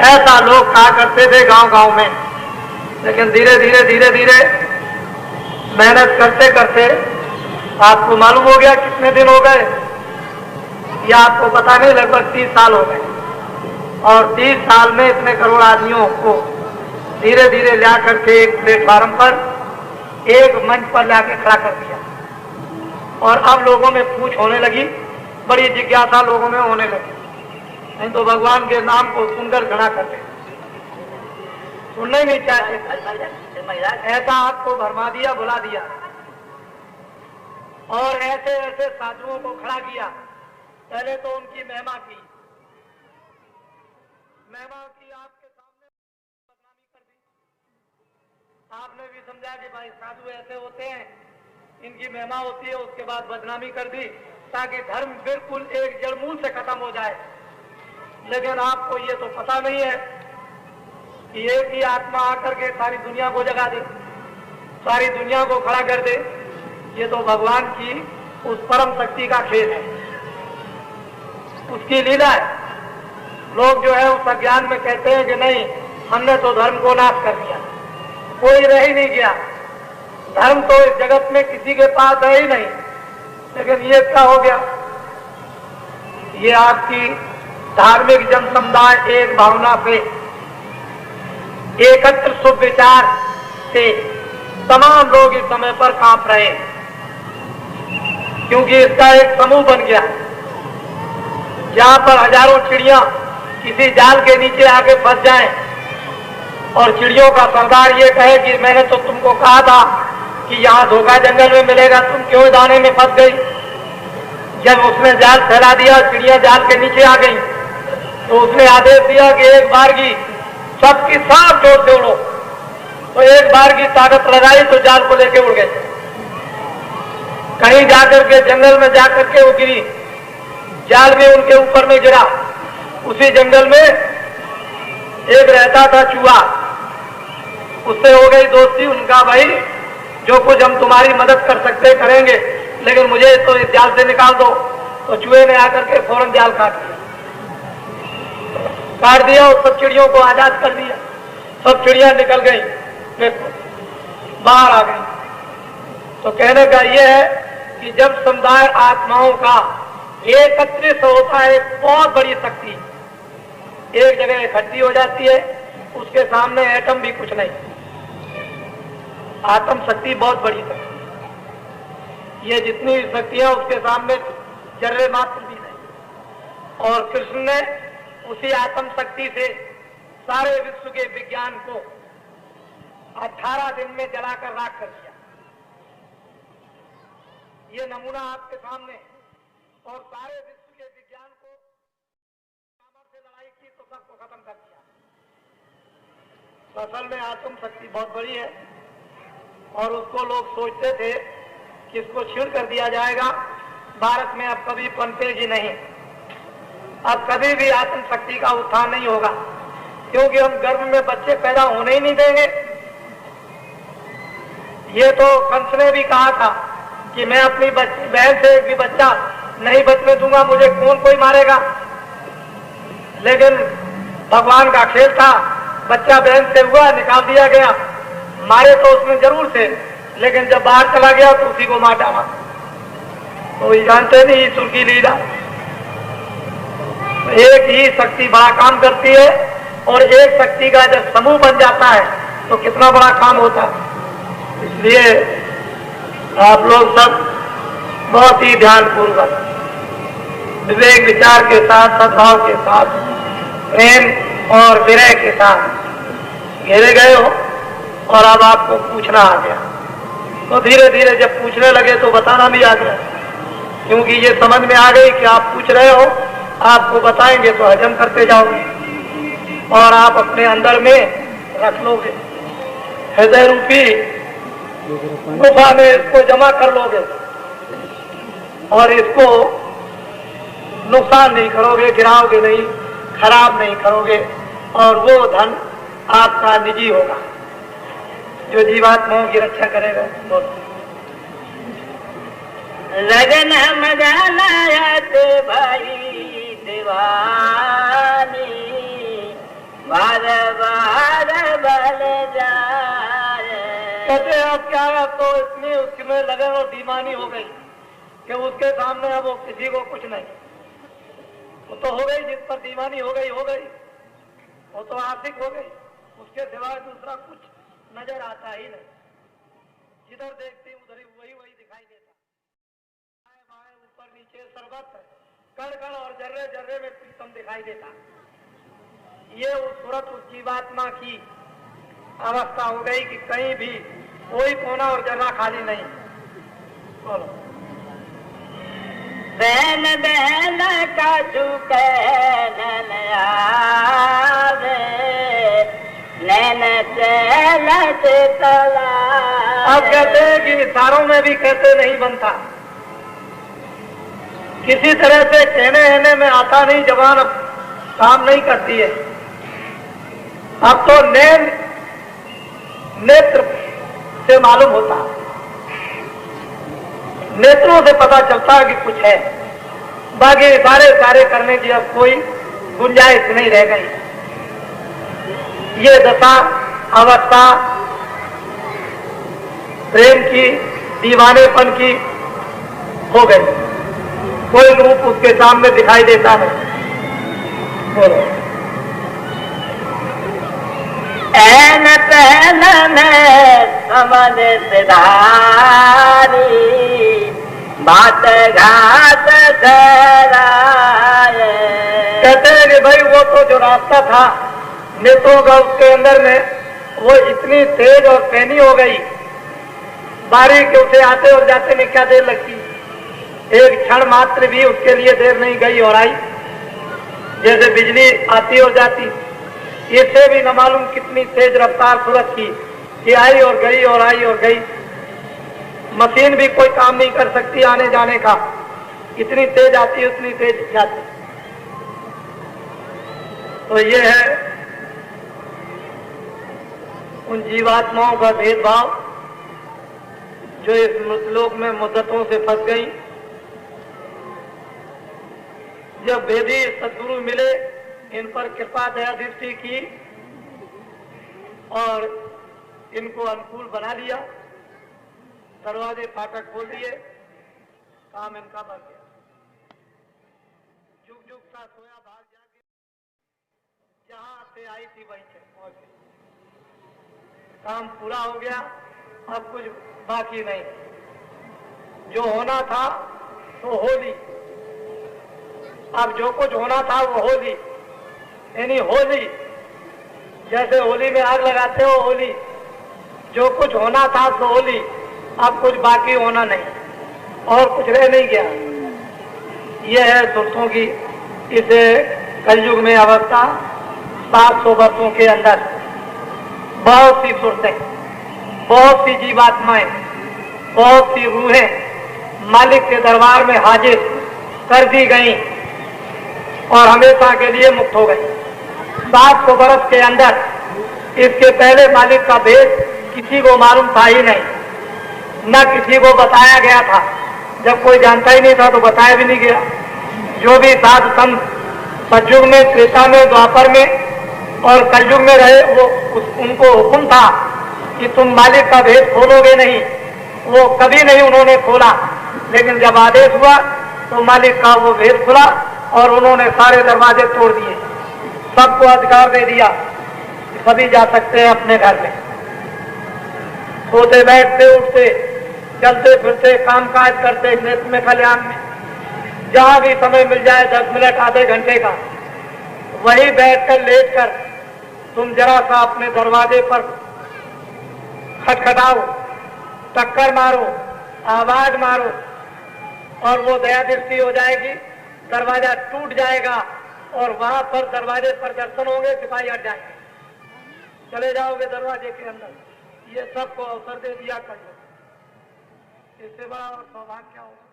ऐसा लोग कहा करते थे गांव गांव में। लेकिन धीरे धीरे धीरे धीरे मेहनत करते करते आपको मालूम हो गया कितने दिन हो गए, या आपको पता नहीं, लगभग 30 साल हो गए। और 30 साल में इतने करोड़ आदमियों को धीरे धीरे ला करके एक प्लेटफार्म पर, एक मंच पर लाके खड़ा कर दिया। और अब लोगों में पूछ होने लगी, बड़ी जिज्ञासा लोगों में होने लगी। नहीं तो भगवान के नाम को सुनकर घृणा करते, सुनना ही नहीं चाहते। ऐसा आपको भरमा दिया, भुला दिया, और ऐसे ऐसे साधुओं को खड़ा किया। पहले तो उनकी महिमा की आपके सामने बदनामी कर दी। आपने भी समझा कि भाई साधु ऐसे होते हैं, इनकी महिमा होती है, उसके बाद बदनामी कर दी ताकि धर्म बिल्कुल एक जड़मूल से खत्म हो जाए। लेकिन आपको ये तो पता नहीं है कि एक ही आत्मा आकर के सारी दुनिया को जगा दे, सारी दुनिया को खड़ा कर दे। ये तो भगवान की उस परम शक्ति का खेल है, उसकी लीला है। लोग जो है उस अज्ञान में कहते हैं कि नहीं, हमने तो धर्म को नाश कर दिया, कोई रह ही नहीं गया, धर्म तो इस जगत में किसी के पास है ही नहीं। लेकिन ये क्या हो गया, ये आपकी धार्मिक जन समुदाय एक भावना से, एकत्र शुभ विचार से तमाम लोग इस समय पर कांप रहे हैं, क्योंकि इसका एक समूह बन गया जहां पर हजारों चिड़िया किसी जाल के नीचे आके फंस जाएं और चिड़ियों का सरदार ये कहे कि मैंने तो तुमको कहा था कि यहाँ धोखा जंगल में मिलेगा, तुम क्यों दाने में फंस गई। जब उसने जाल फैला दिया, चिड़िया जाल के नीचे आ गई, तो उसने आदेश दिया कि एक बार की सबकी सब जोर से उड़ो। तो एक बार की ताकत लगाई तो जाल को लेके उड़ गए। कहीं जाकर के जंगल में जाकर के वो गिरी, जाल भी उनके ऊपर में गिरा। उसी जंगल में एक रहता था चूहा, उससे हो गई दोस्ती। उनका भाई जो कुछ हम तुम्हारी मदद कर सकते करेंगे, लेकिन मुझे तो इस जाल से निकाल दो। तो चूहे ने आकर के फौरन जाल काट दिया और सब चिड़ियों को आजाद कर दिया। सब चिड़िया निकल गई, बाहर आ गई। तो कहने का यह है कि जब समुदाय आत्माओं का एकत्रित होता है, एक बहुत बड़ी शक्ति एक जगह इकट्ठी हो जाती है, उसके सामने एटम भी कुछ नहीं। आत्म शक्ति बहुत बड़ी शक्ति, ये जितनी शक्तियां उसके सामने जर्रे मात्र भी नहीं। और कृष्ण ने उसी आत्म शक्ति से सारे विश्व के विज्ञान को 18 दिन में जलाकर राख कर दिया। ये नमूना आपके सामने, और सारे विश्व के विज्ञान को सामर्थ्य लड़ाई की तो सबको खत्म कर दिया। तो असल में आत्म शक्ति बहुत बड़ी है, और उसको लोग सोचते थे कि इसको छीन कर दिया जाएगा, भारत में अब कभी पनपेगी नहीं, अब कभी भी आत्म शक्ति का उत्थान नहीं होगा, क्योंकि हम गर्भ में बच्चे पैदा होने ही नहीं देंगे। ये तो कंस ने भी कहा था कि मैं अपनी बहन से एक भी बच्चा नहीं बचने दूंगा, मुझे कौन कोई मारेगा। लेकिन भगवान का खेल था, बच्चा बहन से हुआ, निकाल दिया गया। मारे तो उसमें जरूर थे, लेकिन जब बाहर चला गया तो उसी को मार डाला। तो ये जानते नहीं ईश्वर की लीला, एक ही शक्ति बड़ा काम करती है, और एक शक्ति का जब समूह बन जाता है तो कितना बड़ा काम होता है। इसलिए आप लोग सब बहुत ही ध्यानपूर्वक, विवेक विचार के साथ, सद्भाव के साथ, प्रेम और विनय के साथ घेरे गए हो, और अब आपको पूछना आ गया। तो धीरे धीरे जब पूछने लगे तो बताना भी आ गया, क्योंकि ये समझ में आ गई कि आप पूछ रहे हो, आपको बताएंगे तो हजम करते जाओगे, और आप अपने अंदर में रख लोगे, हृदय रूपी गुफा में इसको जमा कर लोगे, और इसको नुकसान नहीं करोगे, गिराओगे नहीं, खराब नहीं करोगे, और वो धन आपका निजी होगा जो जीवात्माओं की रक्षा करेगा। लगन मजानायत भाई दीवानी, बार बार बल जाए। कहते अब क्या है, अब तो इतनी उसमें लगन और दीवानी हो गई कि उसके सामने अब वो किसी को कुछ नहीं। वो तो हो गई, जिस पर दीवानी हो गई, वो तो आशिक हो गई। उसके सिवाय दूसरा कुछ नजर आता ही नहीं। जिधर देखती उधर ही वही दिखाई देता। बाएं बाएं ऊपर नीचे सर्वत्र कण कण और जर्रे जर्रे में प्रीतम दिखाई देता। ये उस सूरत उस जीवात्मा की अवस्था हो गई कि कहीं भी कोई कोना और जर्रा खाली नहीं। बोलो। बहन बहन का झुके नैन आवे, नैन चलत तला। अब कहते हैं कि इशारों में भी कहते नहीं बनता, किसी तरह से कहने में आता नहीं, जबान अब काम नहीं करती है। अब तो नेत्र से मालूम होता, नेत्रों से पता चलता है कि कुछ है। बाकी इशारे करने की अब कोई गुंजाइश नहीं रह गई। ये दशा अवस्था प्रेम की, दीवानेपन की हो गई। कोई रूप उसके सामने दिखाई देता नहीं। बोलो। ऐन पहन में समझ सिधारी, बात घाट धराए। कहते हैं कि भाई वो तो जो रास्ता था नेत्रों का उसके अंदर में, वो इतनी तेज और पैनी हो गई, बारीक उसे आते और जाते में क्या देर लगती। एक क्षण मात्र भी उसके लिए देर नहीं गई और आई, जैसे बिजली आती और जाती। इससे भी न मालूम कितनी तेज रफ्तार सूरत की कि आई और गई और आई और गई। मशीन भी कोई काम नहीं कर सकती आने जाने का, इतनी तेज आती उतनी तेज जाती। तो ये है उन जीवात्माओं का भेदभाव जो इस मृतलोक में मुद्दतों से फंस गई। जब वेदी सद्गुरु मिले, इन पर कृपा दया दृष्टि की और इनको अनुकूल बना लिया, दरवाजे फाटक खोल दिए, काम इनका बन गया। जुग जुग सा सोया भाग जाके जहां से आई थी वहीं से पहुंच गई। काम पूरा हो गया, अब कुछ बाकी नहीं। जो होना था तो होली, अब जो कुछ होना था वो होली, यानी होली जैसे होली में आग लगाते हो, होली जो कुछ होना था तो होली, अब कुछ बाकी होना नहीं और कुछ रह नहीं गया। यह है सुरतों की इस कलयुग में अवस्था। 700 वर्षों के अंदर बहुत सी सुरतें, बहुत सी जीवात्माएं, बहुत सी रूहें मालिक के दरबार में हाजिर कर दी गई और हमेशा के लिए मुक्त हो गई। 700 वर्ष के अंदर इसके पहले मालिक का भेद किसी को मालूम था ही नहीं, न किसी को बताया गया था। जब कोई जानता ही नहीं था तो बताया भी नहीं गया। जो भी साधु संत सतयुग में, त्रेता में, द्वापर में और कलयुग में रहे, वो उनको हुक्म था कि तुम मालिक का भेद खोलोगे नहीं। वो कभी नहीं उन्होंने खोला, लेकिन जब आदेश हुआ तो मालिक का वो भेद खुला और उन्होंने सारे दरवाजे तोड़ दिए, सबको अधिकार दे दिया कि सभी जा सकते हैं अपने घर में। सोते बैठते उठते चलते फिरते काम काज करते नित्य में कल्याण में जहां भी समय मिल जाए 10 मिनट आधे घंटे का, वही बैठकर लेटकर तुम जरा सा अपने दरवाजे पर खटखटाओ, टक्कर मारो, आवाज मारो और वो दया दृष्टि हो जाएगी। दरवाजा टूट जाएगा और वहां पर दरवाजे पर दर्शन होंगे, सिपाही हट जाएंगे, चले जाओगे दरवाजे के अंदर। ये सबको अवसर दे दिया कर, इससे बड़ा और सौभाग्य क्या होगा।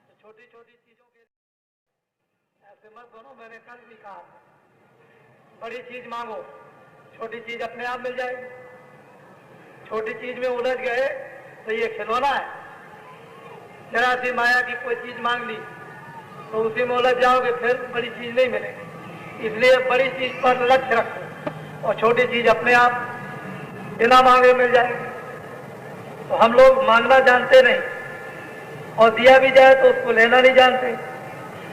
तो छोटी छोटी चीजों के ऐसे मत बनो। मैंने कल भी कहा, बड़ी चीज मांगो, छोटी चीज अपने आप मिल जाएगी। छोटी चीज में उलझ गए तो ये खिलौना है। जरा सी माया की कोई चीज मांग ली तो उसी में उलझ जाओगे, फिर बड़ी चीज नहीं मिलेगी। इसलिए बड़ी चीज पर लक्ष्य रखो। और छोटी चीज अपने आप बिना मांगे मिल जाएगी। तो हम लोग मांगना जानते नहीं, और दिया भी जाए तो उसको लेना नहीं जानते,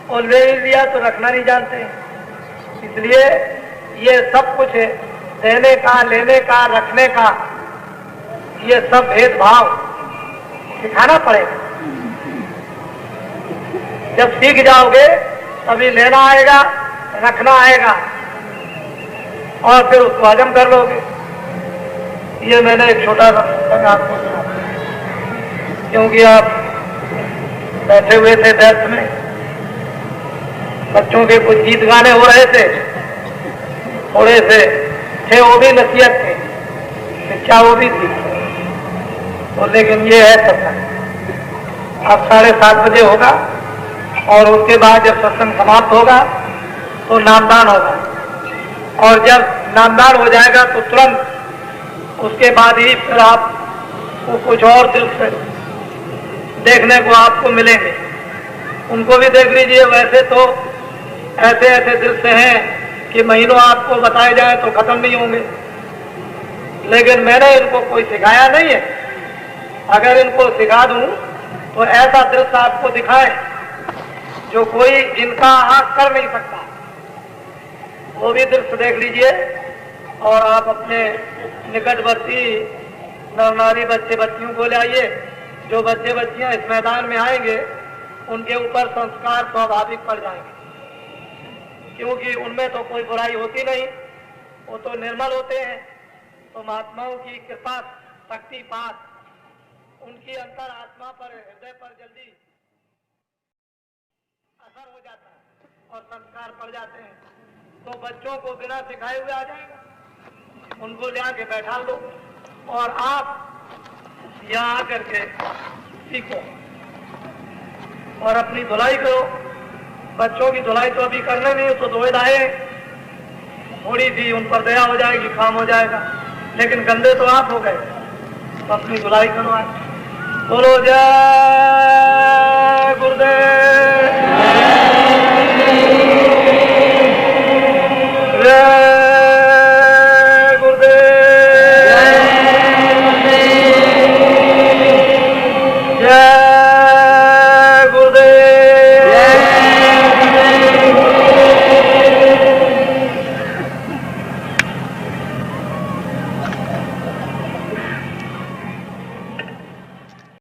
और ले भी लिया तो रखना नहीं जानते। इसलिए ये सब कुछ है, देने का, लेने का, रखने का, ये सब भेदभाव सिखाना पड़ेगा। जब सीख जाओगे तभी लेना आएगा, रखना आएगा, और फिर उसको हजम कर लोगे। ये मैंने एक छोटा सा आपको सुना, क्योंकि आप बैठे हुए थे दर्द में, बच्चों के कुछ गीत गाने हो रहे थे, थोड़े से थे वो भी नसीहत थे, शिक्षा वो भी थी, तो लेकिन ये है सत्संग। अब 7:30 बजे होगा, और उसके बाद जब सत्संग समाप्त होगा तो नामदान होगा, और जब नामदान हो जाएगा तो तुरंत उसके बाद ही फिर आपको कुछ और दृश्य देखने को आपको मिलेंगे। उनको भी देख लीजिए। वैसे तो ऐसे ऐसे दृश्य हैं कि महीनों आपको बताए जाए तो खत्म नहीं होंगे, लेकिन मैंने इनको कोई सिखाया नहीं है। अगर इनको सिखा दूं तो ऐसा दृश्य आपको दिखाए जो कोई इनका आंख कर नहीं सकता, वो भी दृश्य देख लीजिए। और आप अपने निकटवर्ती नर नारी बच्चे बच्चियों को ले आइए। जो बच्चे बच्चियां इस मैदान में आएंगे उनके ऊपर संस्कार स्वाभाविक पड़ जाएंगे, क्योंकि उनमें तो कोई बुराई होती नहीं, वो तो निर्मल होते हैं। तो महात्माओं की कृपा शक्तिपात उनकी अंतर आत्मा पर, हृदय पर जल्दी असर हो जाता है और संस्कार पड़ जाते हैं। तो बच्चों को बिना सिखाए हुए आ जाएगा, उनको ले आके बैठा लो और आप यहाँ आकर के सीखो और अपनी धुलाई करो। बच्चों की धुलाई तो अभी करना नहीं, तो धोए धाए थोड़ी सी उन पर दया हो जाएगी, काम हो जाएगा, लेकिन गंदे तो आप हो गए, तो अपनी धुलाई करो। आज बोलो जय गुरुदेव।